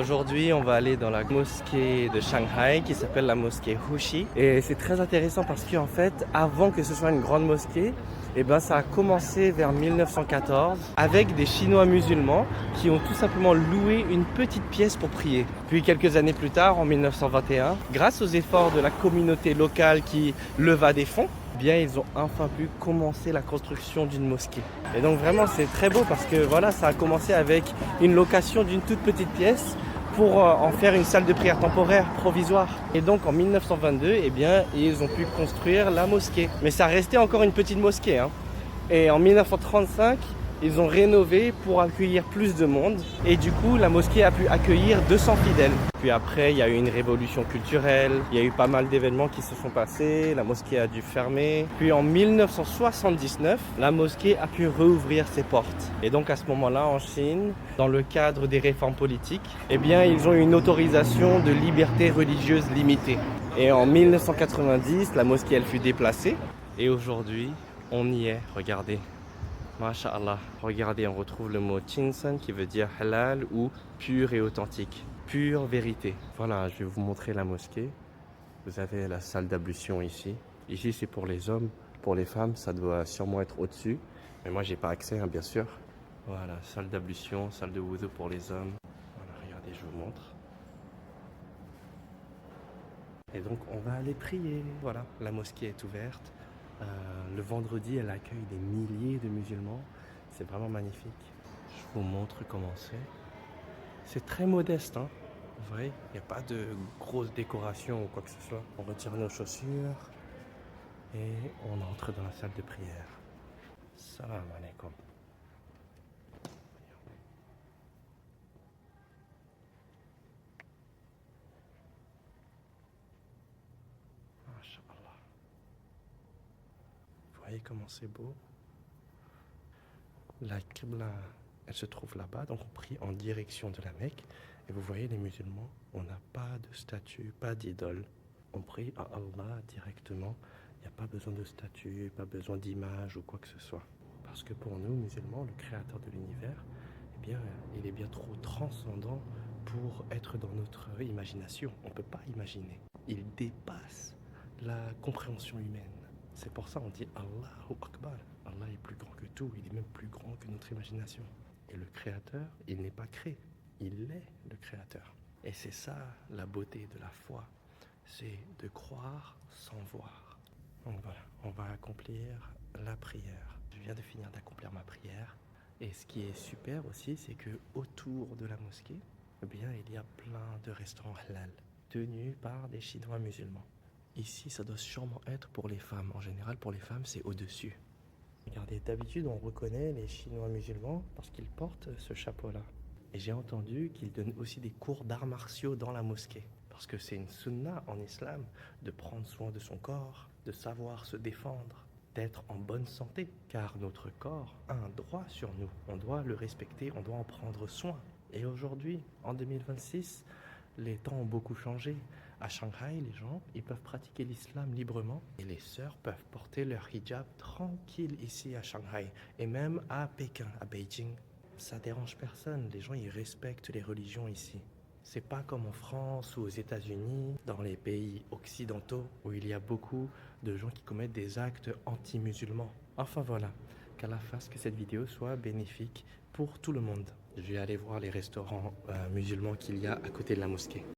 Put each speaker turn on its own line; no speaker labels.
Aujourd'hui, on va aller dans la mosquée de Shanghai qui s'appelle la mosquée Huxi. Et c'est très intéressant parce qu'en fait, avant que ce soit une grande mosquée, ça a commencé vers 1914 avec des Chinois musulmans qui ont tout simplement loué une petite pièce pour prier. Puis quelques années plus tard, en 1921, grâce aux efforts de la communauté locale qui leva des fonds, ils ont enfin pu commencer la construction d'une mosquée. Et donc vraiment c'est très beau parce que voilà, ça a commencé avec une location d'une toute petite pièce pour en faire une salle de prière temporaire, provisoire. Et donc en 1922, ils ont pu construire la mosquée. Mais ça restait encore une petite mosquée, hein. Et en 1935, ils ont rénové pour accueillir plus de monde. Et du coup, la mosquée a pu accueillir 200 fidèles. Puis après, il y a eu une révolution culturelle. Il y a eu pas mal d'événements qui se sont passés. La mosquée a dû fermer. Puis en 1979, la mosquée a pu rouvrir ses portes. Et donc à ce moment-là, en Chine, dans le cadre des réformes politiques, ils ont eu une autorisation de liberté religieuse limitée. Et en 1990, la mosquée, elle fut déplacée. Et aujourd'hui, on y est. Regardez. Masha'Allah, regardez, on retrouve le mot Chinsan qui veut dire halal ou pur et authentique, pure vérité. Voilà, je vais vous montrer la mosquée. Vous avez la salle d'ablution ici. Ici, c'est pour les hommes. Pour les femmes, ça doit sûrement être au-dessus. Mais moi, j'ai pas accès, hein, bien sûr. Voilà, salle d'ablution, salle de wudu pour les hommes. Voilà, regardez, je vous montre. Et donc, on va aller prier. Voilà, la mosquée est ouverte. Le vendredi, elle accueille des milliers de musulmans. C'est vraiment magnifique. Je vous montre comment c'est. C'est très modeste, hein. Vous voyez, il n'y a pas de grosse décoration ou quoi que ce soit. On retire nos chaussures et on entre dans la salle de prière. Salam alaikum. Masha'Allah. Vous voyez comment c'est beau? La Qibla, elle se trouve là-bas, donc on prie en direction de la Mecque. Et vous voyez, les musulmans, on n'a pas de statue, pas d'idole. On prie à Allah directement. Il n'y a pas besoin de statue, pas besoin d'image ou quoi que ce soit. Parce que pour nous, musulmans, le créateur de l'univers, il est bien trop transcendant pour être dans notre imagination. On ne peut pas imaginer. Il dépasse la compréhension humaine. C'est pour ça qu'on dit Allahu Akbar. Allah est plus grand que tout, il est même plus grand que notre imagination. Et le créateur, il n'est pas créé, il est le créateur. Et c'est ça la beauté de la foi, c'est de croire sans voir. Donc voilà, on va accomplir la prière. Je viens de finir d'accomplir ma prière. Et ce qui est super aussi, c'est que autour de la mosquée, il y a plein de restaurants halal, tenus par des Chinois musulmans. Ici, ça doit sûrement être pour les femmes. En général, pour les femmes, c'est au-dessus. Regardez, d'habitude, on reconnaît les Chinois musulmans parce qu'ils portent ce chapeau-là. Et j'ai entendu qu'ils donnent aussi des cours d'arts martiaux dans la mosquée. Parce que c'est une sunna en islam de prendre soin de son corps, de savoir se défendre, d'être en bonne santé. Car notre corps a un droit sur nous. On doit le respecter, on doit en prendre soin. Et aujourd'hui, en 2026, les temps ont beaucoup changé. À Shanghai, les gens, ils peuvent pratiquer l'islam librement et les sœurs peuvent porter leur hijab tranquille ici à Shanghai et même à Pékin, à Beijing. Ça dérange personne, les gens ils respectent les religions ici. C'est pas comme en France ou aux États-Unis, dans les pays occidentaux où il y a beaucoup de gens qui commettent des actes anti-musulmans. Enfin voilà, qu'Allah fasse que cette vidéo soit bénéfique pour tout le monde. Je vais aller voir les restaurants musulmans qu'il y a à côté de la mosquée.